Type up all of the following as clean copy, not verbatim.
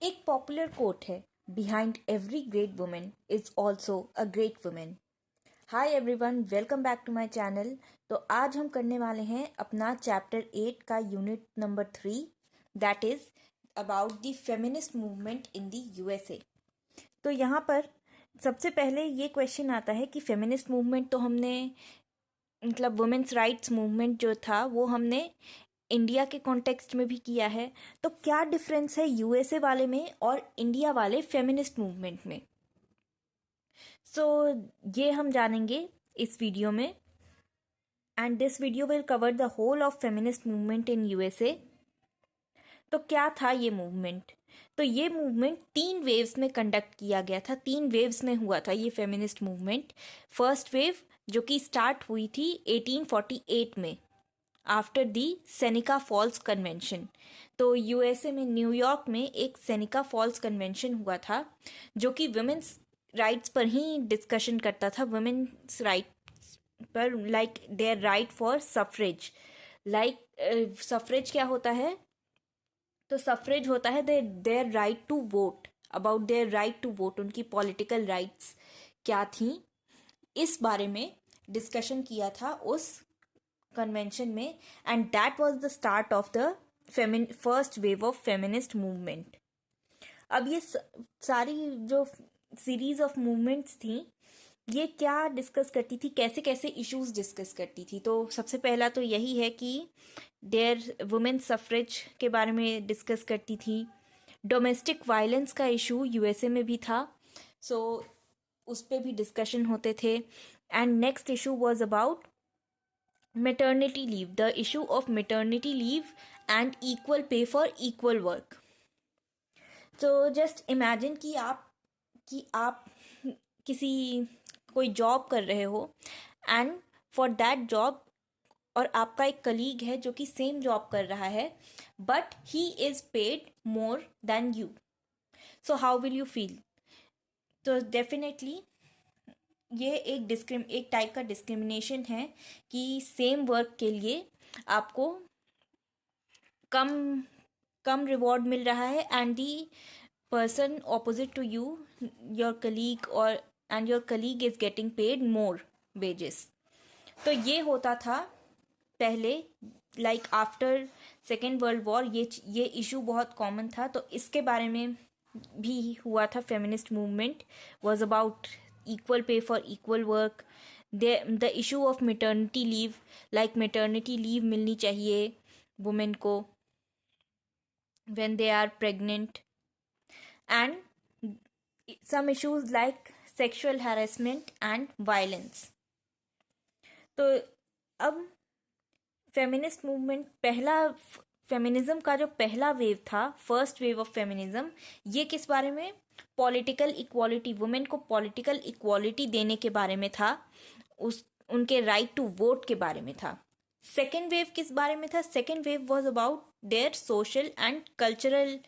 एक popular quote है, behind every great women is also a great women. Hi everyone, welcome back to my channel. तो आज हम करने वाले हैं अपना चैप्टर 8 का unit number 3, that is about the feminist movement in the USA. तो यहाँ पर सबसे पहले ये क्वेश्चन आता है कि फेमिनिस्ट मूवमेंट तो हमने मतलब वुमेन्स राइट्स मूवमेंट जो था वो हमने इंडिया के कॉन्टेक्स्ट में भी किया है, तो क्या डिफरेंस है यूएसए वाले में और इंडिया वाले फेमिनिस्ट मूवमेंट में। सो ये हम जानेंगे इस वीडियो में, and this video will cover the whole of feminist movement in USA. तो क्या था ये मूवमेंट? तो ये मूवमेंट 3 वेव्स में कंडक्ट किया गया था, 3 वेव्स में हुआ था ये फेमिनिस्ट मूवमेंट। फर्स्ट वेव जो कि स्टार्ट हुई थी 1848 में, आफ्टर दी सेनिका फॉल्स कन्वेंशन। तो यूएसए में न्यूयॉर्क में एक सेनिका फॉल्स कन्वेंशन हुआ था जो कि वुमेन्स राइट्स पर ही डिस्कशन करता था, वुमेन्स राइट्स पर, like their right for suffrage. Like suffrage क्या होता है? तो सफरेज होता है their right to vote, about their right to vote, उनकी पॉलिटिकल राइट्स क्या थी, इस बारे में डिस्कशन किया था उस कन्वेंशन में। And that was the start of the first wave of feminist movement. अब ये सारी जो सीरीज ऑफ मूवमेंट्स थी ये क्या डिस्कस करती थी, कैसे कैसे इश्यूज डिस्कस करती थी। तो सबसे पहला तो यही है कि देयर वुमेन सफरेज के बारे में डिस्कस करती थी। डोमेस्टिक वायलेंस का इशू यूएसए में भी था, सो उस पर भी डिस्कशन होते थे। And next issue was about maternity leave, the issue of maternity leave and equal pay for equal work. So just imagine कि आप किसी कोई जॉब कर रहे हो, एंड फॉर दैट जॉब, और आपका एक कलीग है जो कि सेम जॉब कर रहा है, but he is paid more than you. So how will you feel? तो डेफिनेटली ये एक टाइप का डिस्क्रिमिनेशन है कि सेम वर्क के लिए आपको कम कम रिवॉर्ड मिल रहा है, and the person opposite to you, your colleague, और and your colleague is getting paid more wages. तो ये होता था पहले, like after second world war ये इशू बहुत कॉमन था। तो इसके बारे में भी हुआ था feminist movement, was about equal pay for equal work. The issue of maternity leave, like maternity leave मिलनी चाहिए women को when they are pregnant, and some issues like sexual harassment and violence. तो अब फेमिनिस्ट मूवमेंट फेमिनिज्म का जो पहला wave था, first wave of feminism, ये किस बारे में? पॉलिटिकल इक्वालिटी, वुमेन को पॉलिटिकल इक्वालिटी देने के बारे में था, उनके राइट टू वोट के बारे में था। सेकेंड वेव किस बारे में था? Second wave was about their social and cultural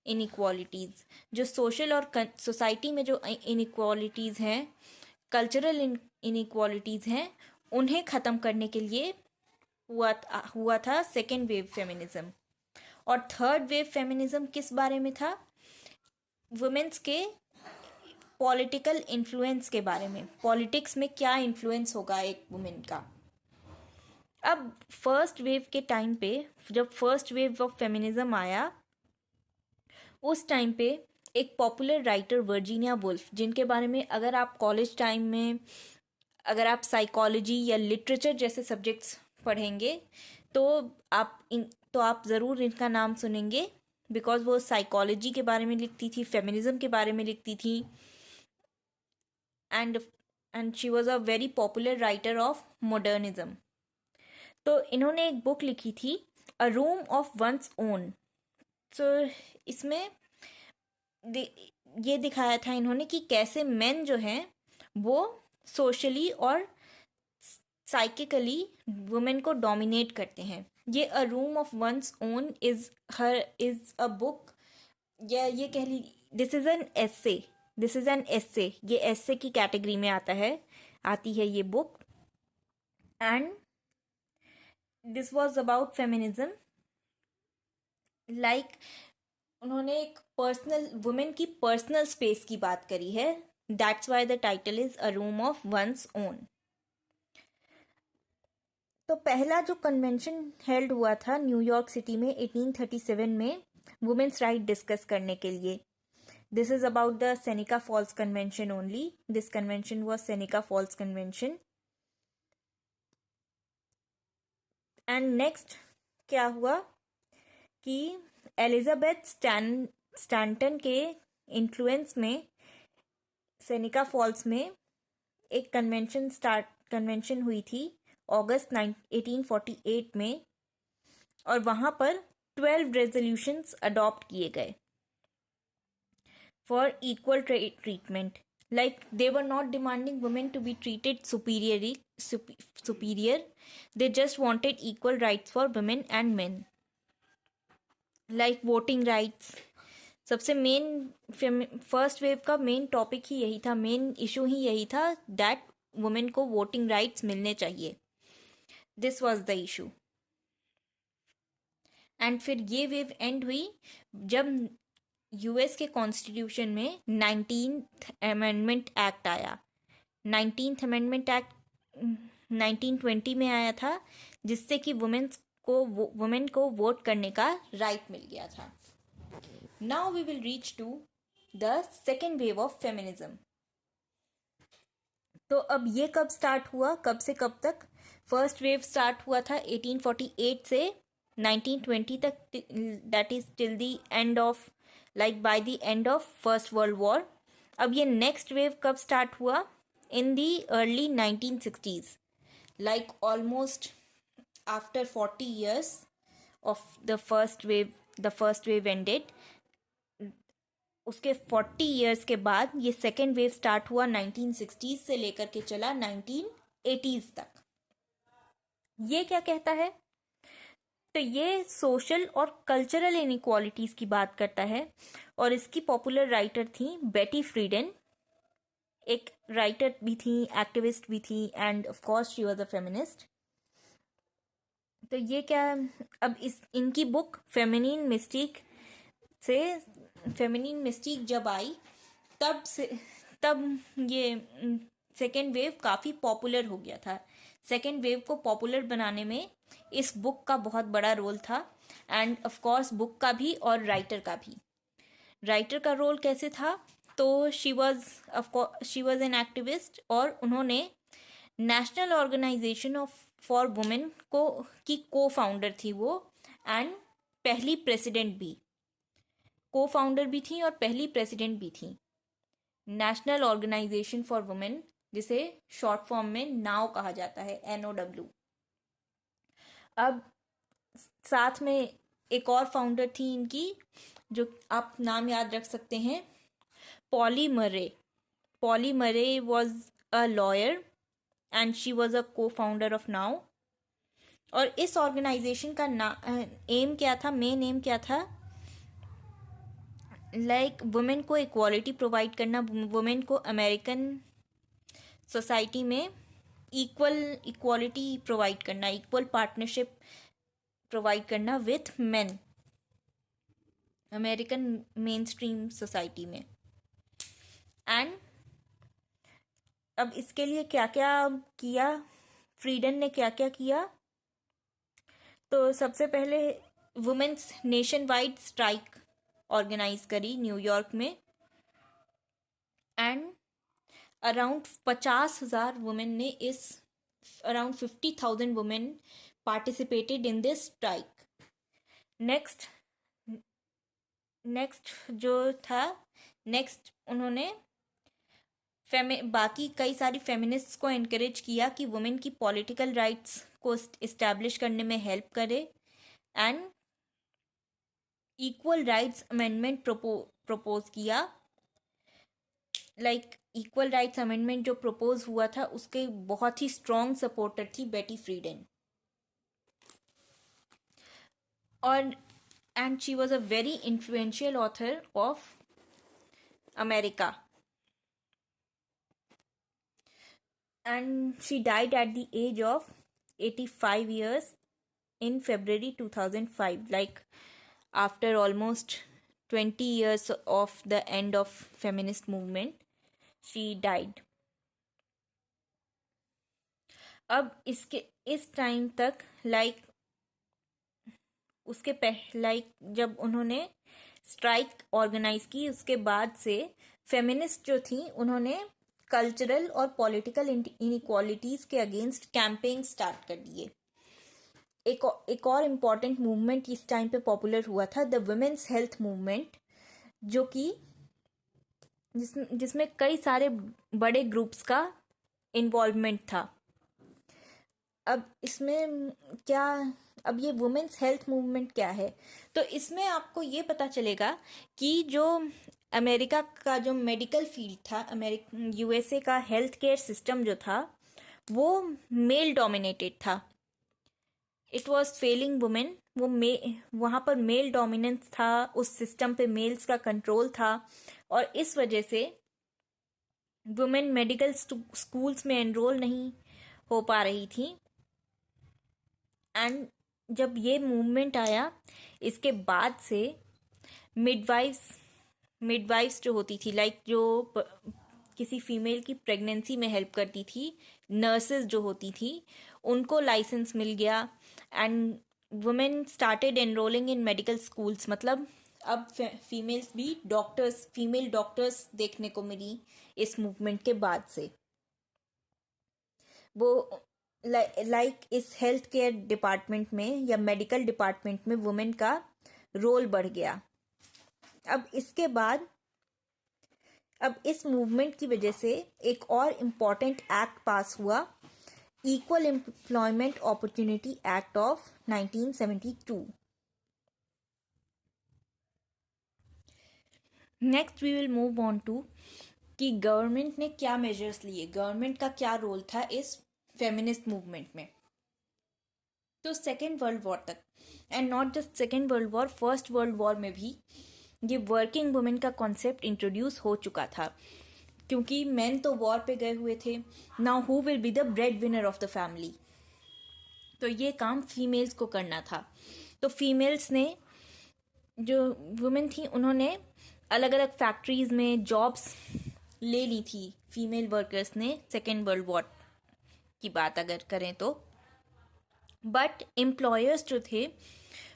inequalities. जो सोशल और सोसाइटी में जो इनइक्वालिटीज हैं, कल्चरल इनइक्वालिटीज हैं, उन्हें ख़त्म करने के लिए हुआ था सेकेंड वेव फेमिनिज्म। और थर्ड वेव फेमिनिज्म किस बारे में था? वुमेन्स के पॉलिटिकल इन्फ्लुएंस के बारे में, पॉलिटिक्स में क्या इन्फ्लुएंस होगा एक वुमेन का। अब फर्स्ट वेव के टाइम पे, जब फर्स्ट वेव ऑफ फेमिनिज्म आया, उस टाइम पे एक पॉपुलर राइटर वर्जीनिया वुल्फ, जिनके बारे में अगर आप कॉलेज टाइम में अगर आप साइकोलॉजी या लिटरेचर जैसे सब्जेक्ट्स पढ़ेंगे तो आप ज़रूर इनका नाम सुनेंगे, बिकॉज वो साइकोलॉजी के बारे में लिखती थी, फेमिनिज्म के बारे में लिखती थी, and she was a very popular writer of modernism. तो इन्होंने एक बुक लिखी थी, a room of one's own. So इसमें ये दिखाया था इन्होंने कि कैसे मेन जो हैं वो सोशली और साइकिकली वुमेन को डोमिनेट करते हैं। ये अ room of one's own is a book, या ये कह ली दिस इज एन एस्से, ये एस्से की कैटेगरी में आती है ये book. And this was about feminism, like उन्होंने एक पर्सनल वुमेन की पर्सनल स्पेस की बात करी है. That's why the title is a room of one's own. तो पहला जो कन्वेंशन हेल्ड हुआ था न्यूयॉर्क सिटी में 1837 में वुमेन्स राइट डिस्कस करने के लिए. This is about the Seneca Falls convention only. This convention was Seneca Falls convention. And next क्या हुआ कि एलिजाबेथ स्टैंटन के इन्फ्लुएंस में सेनिका फॉल्स में एक कन्वेंशन हुई थी अगस्त 1848 में. और वहां पर 12 रेजोल्यूशंस अडॉप्ट किए गए for equal treatment. Like they were not demanding women to be treated superior. They just wanted equal rights for women and men. Like voting rights. सबसे मेन फर्स्ट वेव का मेन टॉपिक ही यही था, main issue ही यही था that women को voting rights मिलने चाहिए. This was the issue. And फिर ये वेव एंड हुई जब यूएस के कॉन्स्टिट्यूशन में 19th अमेंडमेंट एक्ट आया. 19th अमेंडमेंट एक्ट 1920 में आया था, जिससे कि वुमेन को वोट करने का राइट मिल गया था. Now we will reach to the second wave of feminism. तो अब ये कब स्टार्ट हुआ, कब से कब तक? फर्स्ट वेव स्टार्ट हुआ था 1848 से 1920 तक. That is till the end of like by the end of First World War. अब ये next wave कब start हुआ? In the early 1960s, like almost after 40 years of the first wave ended. उसके 40 years के बाद ये second wave start हुआ 1960s से लेकर के चला 1980s तक. ये क्या कहता है? तो ये सोशल और कल्चरल इनइक्वालिटीज की बात करता है. और इसकी पॉपुलर राइटर थी बेटी फ्रीडन. एक राइटर भी थी, एक्टिविस्ट भी थी, and of course she was a feminist. तो ये क्या, अब इनकी बुक फेमिनिन मिस्टिक जब आई तब ये सेकेंड वेव काफ़ी पॉपुलर हो गया था. सेकेंड वेव को पॉपुलर बनाने में इस बुक का बहुत बड़ा रोल था. एंड ऑफ कोर्स बुक का भी और राइटर का भी. राइटर का रोल कैसे था? तो शी वाज एन एक्टिविस्ट, और उन्होंने नेशनल ऑर्गेनाइजेशन फॉर वुमेन की को फाउंडर थी वो. एंड पहली प्रेसिडेंट भी, को फाउंडर भी थी और पहली प्रेसिडेंट भी थी. नेशनल ऑर्गेनाइजेशन फॉर वुमेन, जिसे शॉर्ट फॉर्म में नाव कहा जाता है, NOW. अब साथ में एक और फाउंडर थी इनकी, जो आप नाम याद रख सकते हैं, पॉली मरे. पॉली मरे was a lawyer and she was अ को फाउंडर ऑफ नाउ. और इस ऑर्गेनाइजेशन का एम क्या था, मेन एम क्या था? लाइक वुमेन को इक्वालिटी प्रोवाइड करना, वुमेन को अमेरिकन सोसाइटी में इक्वालिटी प्रोवाइड करना, इक्वल पार्टनरशिप प्रोवाइड करना with main American main stream society में. एंड अब इसके लिए क्या क्या किया, फ्रीडन ने क्या क्या किया? तो सबसे पहले women's nation wide strike organise करी न्यूयॉर्क में. एंड अराउंड 50,000 वुमेन ने around 50,000 women participated in this strike. Next जो था, नेक्स्ट उन्होंने बाकी कई सारी फेमिनिस्ट्स को एनकरेज किया कि वुमेन की पॉलिटिकल राइट्स को इस्टेब्लिश करने में हेल्प करे. And equal rights amendment propose किया. लाइक इक्वल राइट्स अमेंडमेंट जो प्रपोज हुआ था, उसके बहुत ही स्ट्रॉन्ग सपोर्टर थी बेटी फ्रीडन. और and she was a very influential author of America. And she died at the age of 85 years in February 2005, like after almost 20 years of the end of feminist movement, she died. अब इसके इस time तक जब उन्होंने strike organise की, उसके बाद से फेमिनिस्ट जो थी उन्होंने कल्चरल और पॉलिटिकल इनइक्वालिटीज के अगेंस्ट कैंपेन स्टार्ट कर दिए. एक और इम्पॉर्टेंट मूवमेंट इस टाइम पे पॉपुलर हुआ था, द वुमेन्स हेल्थ मूवमेंट, जो कि जिसमें कई सारे बड़े ग्रुप्स का इन्वॉल्वमेंट था. अब इसमें क्या, अब ये वुमेन्स हेल्थ मूवमेंट क्या है, तो इसमें आपको ये पता चलेगा कि जो अमेरिका का जो मेडिकल फील्ड था, यूएसए का हेल्थ केयर सिस्टम जो था वो मेल डोमिनेटेड था. It was failing women. वहाँ पर मेल डोमिनेंस था, उस सिस्टम पे मेल्स का कंट्रोल था, और इस वजह से वुमेन मेडिकल स्कूल्स में एनरोल नहीं हो पा रही थी. एंड जब ये मूवमेंट आया, इसके बाद से मिडवाइव्स जो होती थी, जो किसी फीमेल की प्रेगनेंसी में हेल्प करती थी, नर्सेज जो होती थी, उनको लाइसेंस मिल गया. And women started enrolling in medical schools. मतलब अब फीमेल्स भी फीमेल डॉक्टर्स देखने को मिली इस मूवमेंट के बाद से. वो इस हेल्थ केयर डिपार्टमेंट में या मेडिकल डिपार्टमेंट में वुमेन का रोल बढ़ गया. अब इस मूवमेंट की वजह से एक और इम्पॉर्टेंट एक्ट पास हुआ, equal employment opportunity act of 1972. Next we will move on to कि गवर्नमेंट ने क्या मेजर्स लिए, गवर्नमेंट का क्या रोल था इस फेमिनिस्ट मूवमेंट में. तो सेकेंड वर्ल्ड वॉर तक, and not just second world war, first world war में भी ये वर्किंग वुमेन का कॉन्सेप्ट इंट्रोड्यूस हो चुका था, क्योंकि मेन तो वॉर पे गए हुए थे. Now who will be the bread winner of the family, तो ये काम फीमेल्स को करना था. तो फीमेल्स ने, जो वुमेन थी, उन्होंने अलग अलग फैक्ट्रीज में जॉब्स ले ली थी, फीमेल वर्कर्स ने, सेकेंड वर्ल्ड वॉर की बात अगर करें तो. बट एम्प्लॉयर्स जो थे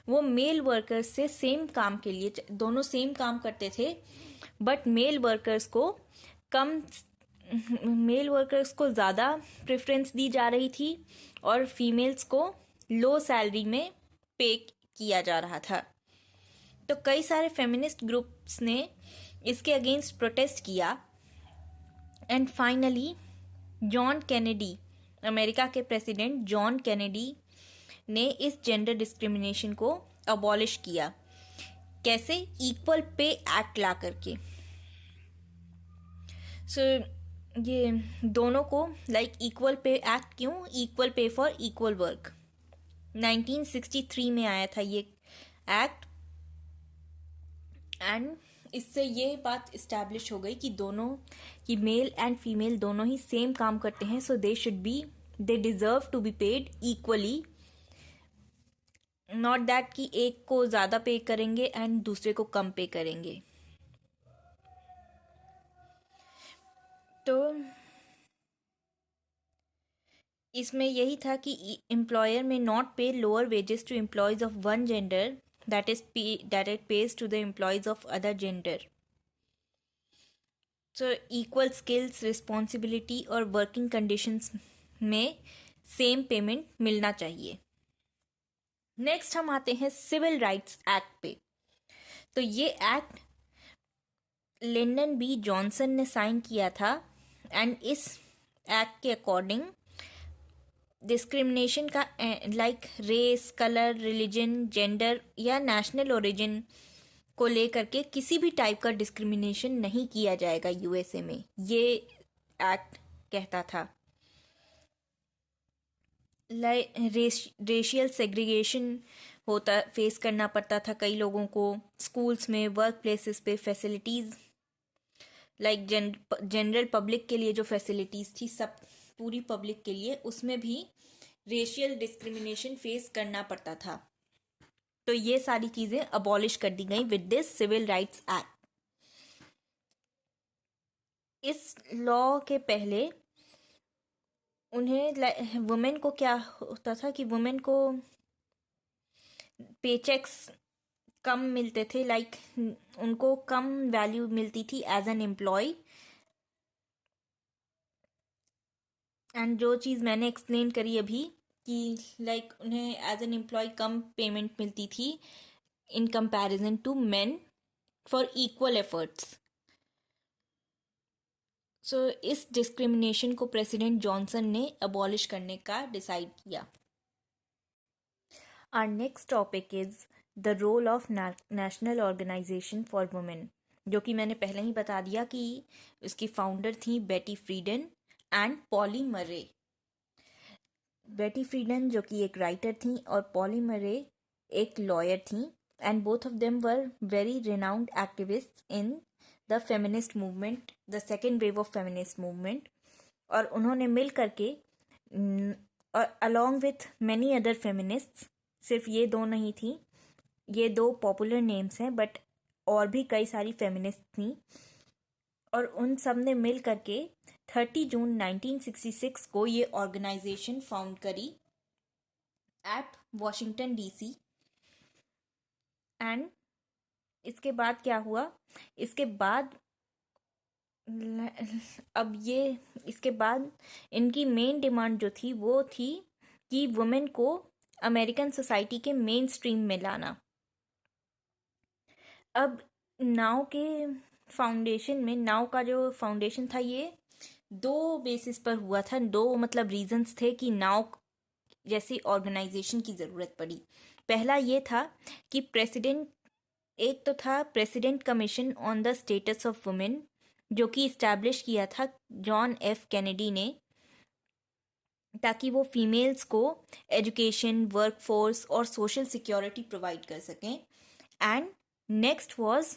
वो मेल वर्कर्स से सेम काम के लिए, दोनों सेम काम करते थे, बट मेल वर्कर्स को ज़्यादा प्रेफरेंस दी जा रही थी और फीमेल्स को लो सैलरी में पे किया जा रहा था. तो कई सारे फेमिनिस्ट ग्रुप्स ने इसके अगेंस्ट प्रोटेस्ट किया. And finally John Kennedy, America के प्रेसिडेंट जॉन कैनेडी ने इस जेंडर डिस्क्रिमिनेशन को अबॉलिश किया. कैसे? इक्वल पे एक्ट ला करके. ये दोनों को इक्वल पे एक्ट, क्यों? Equal pay for equal work. 1963 में आया था ये एक्ट. एंड इससे ये बात इस्टेब्लिश हो गई कि मेल एंड फीमेल दोनों ही सेम काम करते हैं, so they deserve to be paid equally. Not that कि एक को ज़्यादा पे करेंगे एंड दूसरे को कम पे करेंगे. तो इसमें यही था कि एम्प्लॉयर में not pay lower wages to employees of one gender that it pays to the employees of other gender. So equal skills, responsibility और working conditions में सेम पेमेंट मिलना चाहिए. नेक्स्ट हम आते हैं सिविल राइट्स एक्ट पे. तो ये एक्ट लिंडन बी जॉनसन ने साइन किया था. एंड इस एक्ट के अकॉर्डिंग डिस्क्रिमिनेशन का रेस, कलर, रिलीजन, जेंडर या नेशनल ओरिजिन को लेकर के किसी भी टाइप का डिस्क्रिमिनेशन नहीं किया जाएगा यूएसए में, ये एक्ट कहता था. रेशियल सेग्रीगेशन फेस करना पड़ता था कई लोगों को स्कूल्स में, वर्क प्लेसेस पे, फैसिलिटीज़ जनरल पब्लिक के लिए जो फैसिलिटीज़ थी, सब पूरी पब्लिक के लिए, उसमें भी रेशियल डिस्क्रिमिनेशन फेस करना पड़ता था. तो ये सारी चीजें अबॉलिश कर दी गई with this civil rights act. इस लॉ के पहले उन्हें वुमेन को क्या होता था कि वुमेन को पेचेक्स कम मिलते थे, लाइक उनको कम वैल्यू मिलती थी एज एन एम्प्लॉय। एंड जो चीज़ मैंने एक्सप्लेन करी अभी कि लाइक उन्हें एज एन एम्प्लॉय कम पेमेंट मिलती थी in comparison to men for equal efforts. So इस डिस्क्रिमिनेशन को प्रेसिडेंट जॉनसन ने अबॉलिश करने का डिसाइड किया। Our next topic is the role of national organisation for women, जो कि मैंने पहले ही बता दिया कि इसकी फाउंडर थी बेटी फ्रीडन एंड पॉली मरे। बेटी फ्रीडन जो कि एक राइटर थी और पॉली मरे एक लॉयर थी, and both of them were very renowned activist in the feminist movement, the second wave of feminist movement. और उन्होंने मिल करके और along with many other feminists, सिर्फ ये दो नहीं थी, ये दो पॉपुलर नेम्स हैं, बट और भी कई सारी फेमिनिस्ट थी, और उन सब ने मिल करके 30 जून 1966 को ये ऑर्गेनाइजेशन फाउंड करी एट वॉशिंगटन डीसी। एंड इसके बाद क्या हुआ, इसके बाद अब ये इसके बाद इनकी मेन डिमांड जो थी वो थी कि वुमेन को अमेरिकन सोसाइटी के मेन स्ट्रीम में लाना। अब नाउ के फाउंडेशन में, नाउ का जो फाउंडेशन था ये दो बेसिस पर हुआ था, दो मतलब रीजंस थे कि नाउ जैसी ऑर्गेनाइजेशन की ज़रूरत पड़ी। पहला ये था कि एक तो था president commission on the status of women, जो कि इस्टेब्लिश किया था जॉन एफ कैनेडी ने, ताकि वो फीमेल्स को एजुकेशन, वर्कफोर्स और सोशल सिक्योरिटी प्रोवाइड कर सकें। एंड नेक्स्ट वाज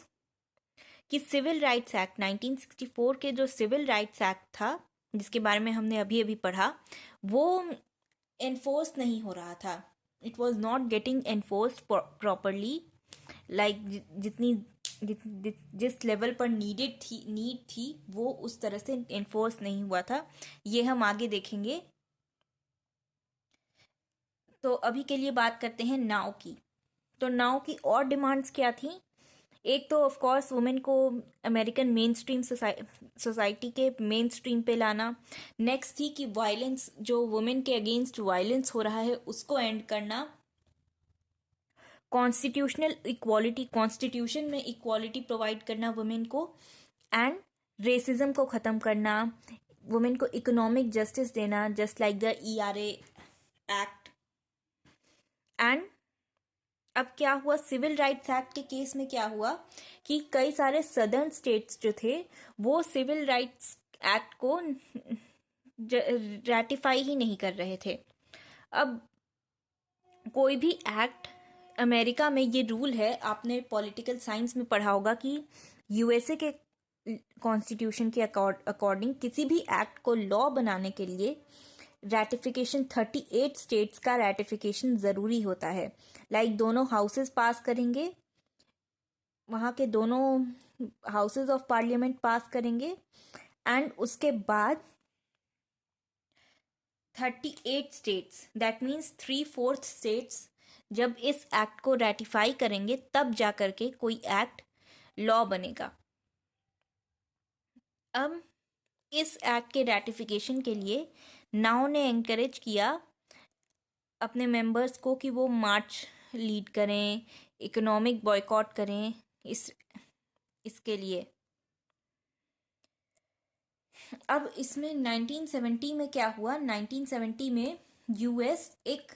कि सिविल राइट्स एक्ट 1964 के जो सिविल राइट्स एक्ट था, जिसके बारे में हमने अभी अभी पढ़ा, वो एनफोर्स नहीं हो रहा था। It was not getting enforced properly, like जिस लेवल पर नीड थी वो उस तरह से एनफोर्स नहीं हुआ था। ये हम आगे देखेंगे। तो अभी के लिए बात करते हैं नाउ की। तो नाउ की और डिमांड्स क्या थी? एक तो ऑफ कोर्स वुमेन को अमेरिकन मेन स्ट्रीम सोसाइटी के मेन स्ट्रीम पे लाना। नेक्स्ट थी कि वायलेंस, जो वुमेन के अगेंस्ट वायलेंस हो रहा है उसको एंड करना। कॉन्स्टिट्यूशनल इक्वालिटी, कॉन्स्टिट्यूशन में इक्वालिटी प्रोवाइड करना वुमेन को। एंड रेसिज्म को ख़त्म करना, वुमेन को इकोनॉमिक जस्टिस देना, just like the ERA act. And अब क्या हुआ, सिविल राइट्स एक्ट के केस में क्या हुआ कि कई सारे सदर्न स्टेट्स जो थे वो सिविल राइट्स एक्ट को रैटिफाई ही नहीं कर रहे थे। अब कोई भी एक्ट, अमेरिका में ये रूल है, आपने पॉलिटिकल साइंस में पढ़ा होगा कि USA के कॉन्स्टिट्यूशन के अकॉर्डिंग किसी भी एक्ट को लॉ बनाने के लिए रैटिफिकेशन 38 स्टेट्स का रैटिफिकेशन ज़रूरी होता है। लाइक दोनों हाउसेस पास करेंगे, वहाँ के दोनों हाउसेस ऑफ पार्लियामेंट पास करेंगे, एंड उसके बाद 38 स्टेट्स, दैट मीन्स 3/4 स्टेट्स जब इस एक्ट को रैटिफाई करेंगे तब जा करके कोई एक्ट लॉ बनेगा। अब इस एक्ट के रैटिफिकेशन के लिए नाउ ने एनकरेज किया अपने मेंबर्स को कि वो मार्च लीड करें, इकोनॉमिक बॉयकॉट करें इसके लिए। अब इसमें 1970 में क्या हुआ, 1970 में US एक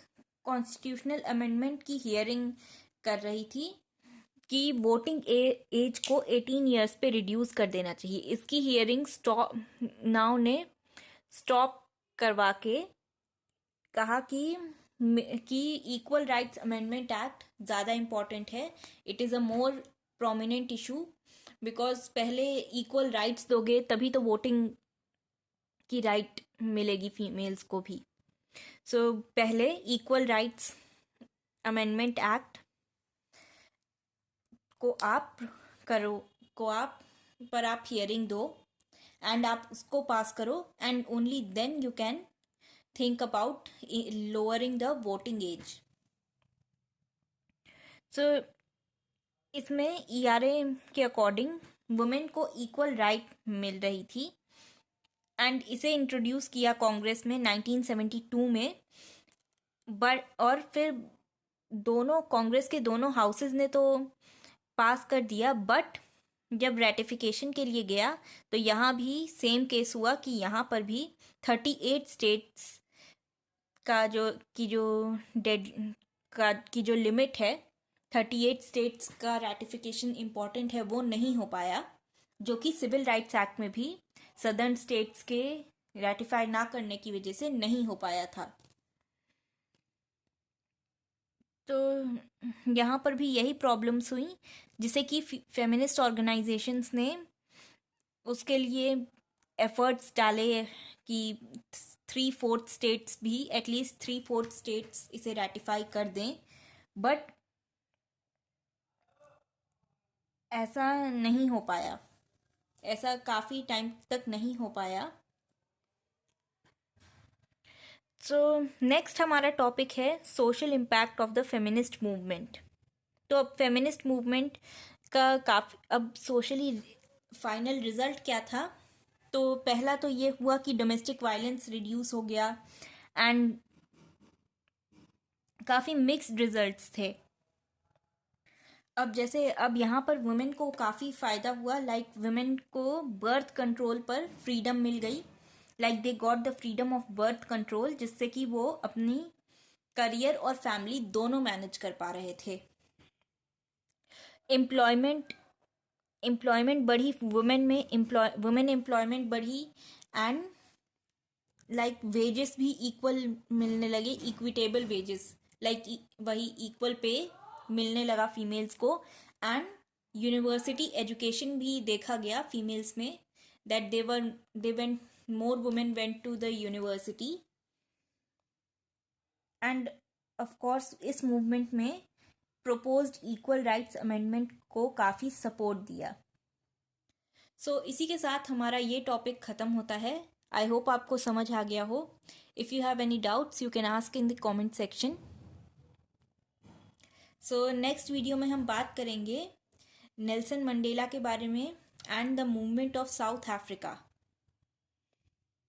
कॉन्स्टिट्यूशनल अमेंडमेंट की हियरिंग कर रही थी कि वोटिंग एज को 18 इयर्स पे रिड्यूस कर देना चाहिए। इसकी हियरिंग नाउ ने स्टॉप करवा के कहा कि इक्वल राइट्स अमेंडमेंट एक्ट ज़्यादा इम्पॉर्टेंट है, it is a more prominent issue, because पहले इक्वल राइट्स दोगे तभी तो वोटिंग की राइट मिलेगी फीमेल्स को भी। सो पहले इक्वल राइट्स अमेंडमेंट एक्ट को आप करो को आप पर आप हियरिंग दो एंड आप उसको पास करो and only then you can think about lowering the voting age. So इसमें ईआरए के अकॉर्डिंग वुमेन को इक्वल राइट मिल रही थी एंड इसे इंट्रोड्यूस किया कांग्रेस में 1972 में। बट और फिर दोनों कांग्रेस के दोनों हाउसेस ने तो पास कर दिया, बट जब रेटिफिकेशन के लिए गया तो यहाँ भी सेम केस हुआ कि यहाँ पर भी 38 स्टेट्स का जो लिमिट है, 38 स्टेट्स का रेटिफिकेशन इम्पॉर्टेंट है, वो नहीं हो पाया, जो कि सिविल राइट्स एक्ट में भी सदर्न स्टेट्स के रेटिफाई ना करने की वजह से नहीं हो पाया था। तो यहाँ पर भी यही प्रॉब्लम्स हुई, जिसे कि फेमिनिस्ट ऑर्गेनाइजेशंस ने उसके लिए एफर्ट्स डाले कि 3/4 स्टेट्स भी, एटलीस्ट 3/4 स्टेट्स इसे रेटिफाई कर दें, बट ऐसा नहीं हो पाया, ऐसा काफ़ी टाइम तक नहीं हो पाया। सो नेक्स्ट हमारा टॉपिक है social impact of the feminist movement. तो अब फेमिनिस्ट मूवमेंट का काफ़ी अब सोशली फाइनल रिजल्ट क्या था? तो पहला तो ये हुआ कि डोमेस्टिक वायलेंस रिड्यूस हो गया एंड काफ़ी मिक्स्ड रिजल्ट्स थे। अब यहाँ पर वुमेन को काफ़ी फ़ायदा हुआ, लाइक वुमेन को बर्थ कंट्रोल पर फ्रीडम मिल गई, like they got the freedom of birth control, जिससे कि वो अपनी करियर और फैमिली दोनों मैनेज कर पा रहे थे। एम्प्लॉयमेंट बढ़ी, वुमेन एम्प्लॉयमेंट बढ़ी एंड लाइक वेजेस भी इक्वल मिलने लगे, इक्विटेबल वेजेस, लाइक वही इक्वल पे मिलने लगा फीमेल्स को। एंड यूनिवर्सिटी एजुकेशन भी देखा गया फीमेल्स में, that they went more women went to the university. And of course इस मूवमेंट में प्रोपोज्ड इक्वल राइट्स अमेंडमेंट को काफ़ी सपोर्ट दिया। सो इसी के साथ हमारा ये टॉपिक ख़त्म होता है। आई होप आपको समझ आ गया हो। If you have any doubts you can ask in the comment section. So next video में हम बात करेंगे नेल्सन मंडेला के बारे में and the movement of south Africa.